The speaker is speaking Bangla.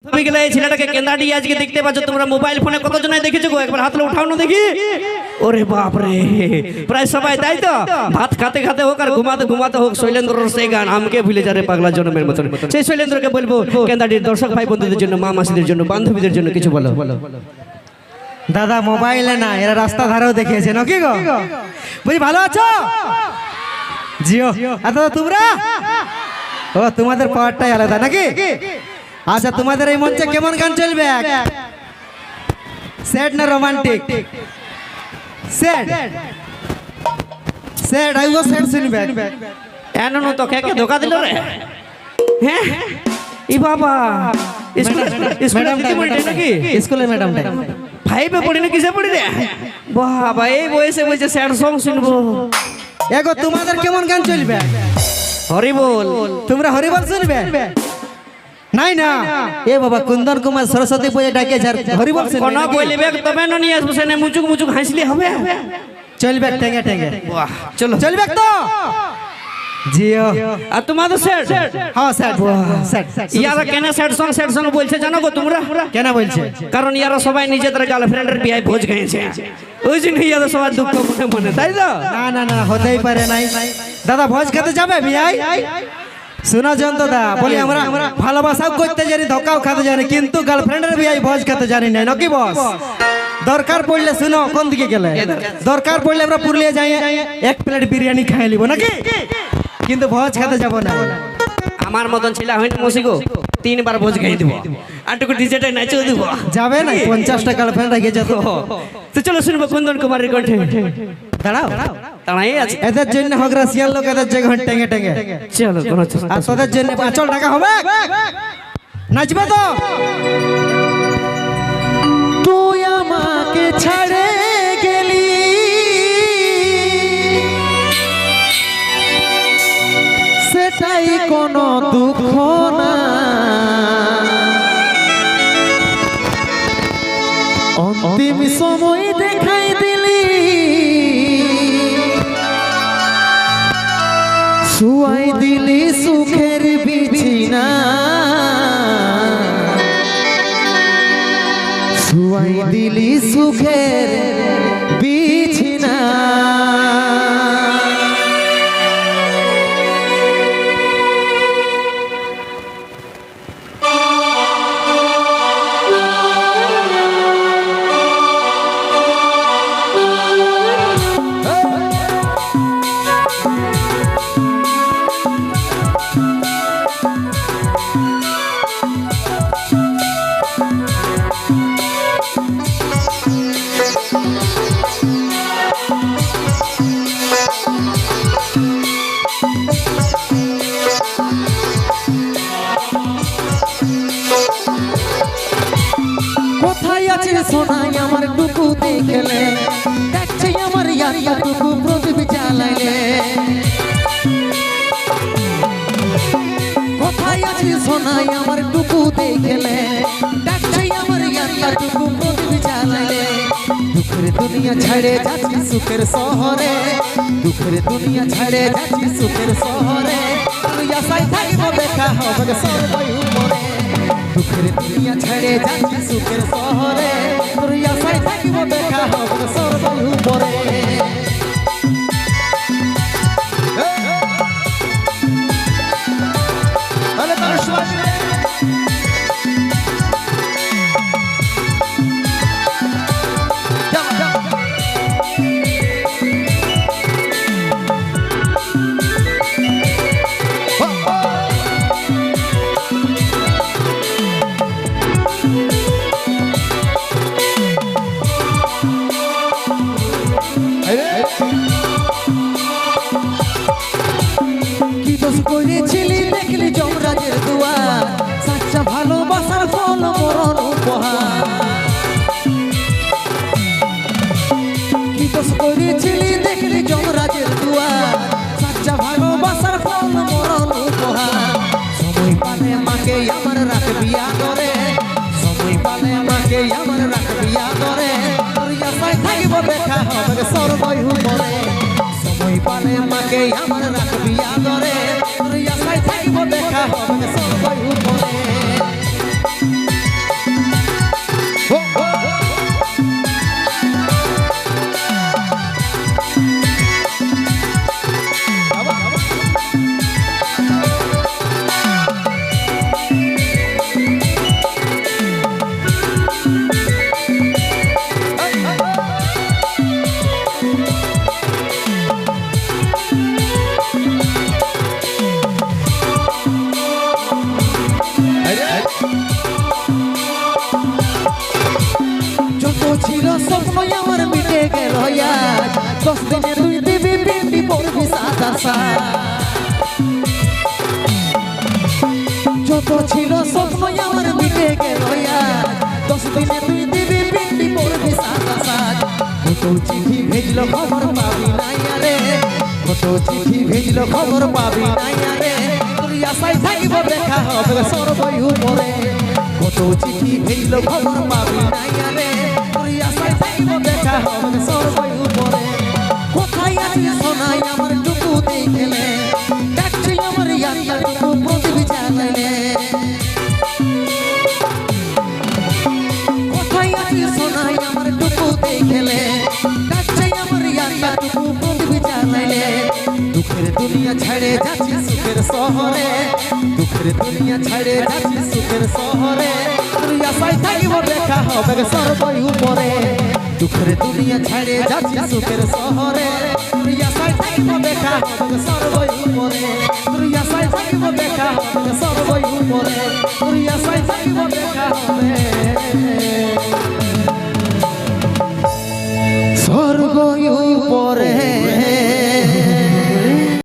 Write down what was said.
গেলে এই ছেলেটাকে কেন্দাডি আজকে দেখতে পাচ্ছ তোমরা মোবাইল ফোনে কতজনাই দেখেছো গো একবার হাতলে উঠাও না দেখি। ওরে বাপ রে, প্রায় সবাই তাই তো ভাত খাতে খাতে হোক আর ঘুমাতে ঘুমাতে হোক শৈলেন্দ্রর সেই গান আমাকে ভুলে যারে পাগলা জনমের মতন। সেই শৈলেন্দ্রকে বলবো কেন্দাডির দর্শক ভাই বন্ধুদের জন্য, মা মাসিদের জন্য, বান্ধবীদের জন্য কিছু বলো। দাদা মোবাইলে না, এরা রাস্তা ধারেও দেখিয়েছে নাকি গো? বুঝি ভালো আছো জিও? দাদা তোমরা ও তোমাদের পাওয়ারটাই আলাদা নাকি? আচ্ছা তোমাদের এই মঞ্চে কেমন গান চলবে? স্যাড না romantic? Sad sad I go sad শুনবে। এনো তো কে ধোকা দিল রে? হ্যাঁ ই বাবা স্কুলে নাকি? স্কুলে ম্যাডামটা ফাইভে পড়ি না কিসে পড়ি রে? বাবা এই বয়সে বলছে স্যাড সং শুনবো। এগো তোমাদের কেমন গান চলবে? হরিবোল। তোমরা হরিবোল শুনবে? নাই না এ বাবা কুন্দন কুমার সরস্বতী পূজা ডাকে হরিবোল শুনবে? কোন বলবে তবে না নিয়ে আসবো, সেনে মুচুক মুচুক হাসলে হবে? চলবে টেঙ্গে টেঙ্গে। বাহ চলো চলবে তো জিও। আর তোমাদের স্যাড? হ্যাঁ স্যাড স্যাড। ইয়ারা কেন স্যাড সং বলছে জানো গো তোমরা? কেন বলছে? কারণ ইয়ারা সবাই নিজেদের গার্লফ্রেন্ডের বিয়ে ভোজ খেয়েছে, ওই জন্য ইয়ারা সবার দুঃখ মনে মনে, তাই তো? না না না হতেই পারে নাই। দাদা ভোজ খেতে যাবে বিয়াই? শোনা জন্ত দা বলি আমরা ভালোবাসাও করতে জানি, ধোকাও খেতে জানি, কিন্তু গার্লফ্রেন্ডের বিয়াই ভোজ খেতে জানি না নাকি বস? দরকার পড়লে শুনো কোন দিকে গেলে, দরকার পড়লে আমরা পুরুলিয়া যাই এক প্লেট বিরিয়ানি খাই নিব নাকি, কিন্তু ভোজ খেতে যাব না। আমার মতন ছেলে হয়নি মসিগো, 3 বার ভোজ খাই দিব, আটুকু ডিজেটাই নাচও দিব। যাবে না 50টা গার্লফ্রেন্ড রেখে যেত। তো চলো শুনবো কুন্দন কুমারের কণ্ঠে। দাঁড়াও দাঁড়াই আছে এদের জন্য হগরা শিয়াল লোক, এদের জায়গা টেঙ্গে টেঙ্গে। চলো কোন আর তোদের জন্য 5 টাকা হবে, নাচবে তো? তুই আমাকে ছাড়ে গেলি সেটাই কোনো দুঃখ না, অন্তিম সময় দেখাই দিলি শুয়াই দিলি সুখের বিছিনা, শুয়াই দিলি সুখের বিছিনা। কোথায় আছে সোনাই আমার টুকু দেখলে, দেখছে আমার ইয়ারিয়া টুকু প্রদীপ জ্বালাইলে। কোথায় আছে সোনাই আমার টুকু দেখলে, দেখছে আমার ইয়ারিয়া টুকু প্রদীপ জ্বালাইলে। দুঃখের দুনিয়া ছেড়ে যাচ্ছি সুখের শহরে, দুঃখের দুনিয়া ছেড়ে যাচ্ছি সুখের শহরে, তুই আশায় থাকবো দেখা হবে সর্বই উপরে। দুঃখের দুনিয়া ছেড়ে যাচ্ছি সুখের শহরে, তোর আশায় থাকিব দেখা হবে সর্বই উপরে। কি দোষ করেছিলি দেখলি যমরাজের দুয়ার, সাচ্চা ভালোবাসার ফল মরণ উপহার। কি দোষ করেছিলি দেখলি যমরাজের দুয়ার, সাচ্চা ভালোবাসার ফল মরণ উপহার। সময় পালে মাকে আমার রাখবি আদরে, সময় পালে মাকে আমার রাখবি আদরে, তোর আশায় থাকিব দেখা হবে সর্বই উপরে। সময় পালে মাকে আমার রাখবি আদরে, তোর আশায় থাকিব দেখা হবে সর্বই উপরে। আশা যত ছিল স্বপ্ন আমার মিটে গেল আজ 10 দিনে তুই দিবি পিন্ডি পড়বি সাদা সাজ কত চিঠি ভেজলো খবর পাবি না রে কত চিঠি ভেজলো খবর পাবি না রে তুই আশায় থাকিব দেখা হবে সর্বই উপরে কত চিঠি ভেজলো খবর পাবি না রে তুই আশায় থাকিব দেখা হবে সর্বই উপরে কোথায় আছিস সোনাই আমার টুকু দেখলে ডাকছে আমার ইয়ারিয়া টুকু প্রদীপ জ্বালাইলে কোথায় আছিস সোনাই আমার টুকু দেখলে ডাকছে আমার ইয়ারিয়া টুকু প্রদীপ জ্বালাইলে দুঃখের দুনিয়া ছেড়ে যাচ্ছি সুখের শহরে দুঃখের দুনিয়া ছেড়ে যাচ্ছি সুখের শহরে তুই আশায় থাকিব দেখা হবে সর্বই উপরে দুঃখের দুনিয়া ছেড়ে যাচ্ছি সুখের শহরে তুই আশায় থাকিব দেখা হবে সর্বই উপরে তুই আশায় থাকিব দেখা হবে সর্বই উপরে তুই আশায় থাকিব দেখা হবে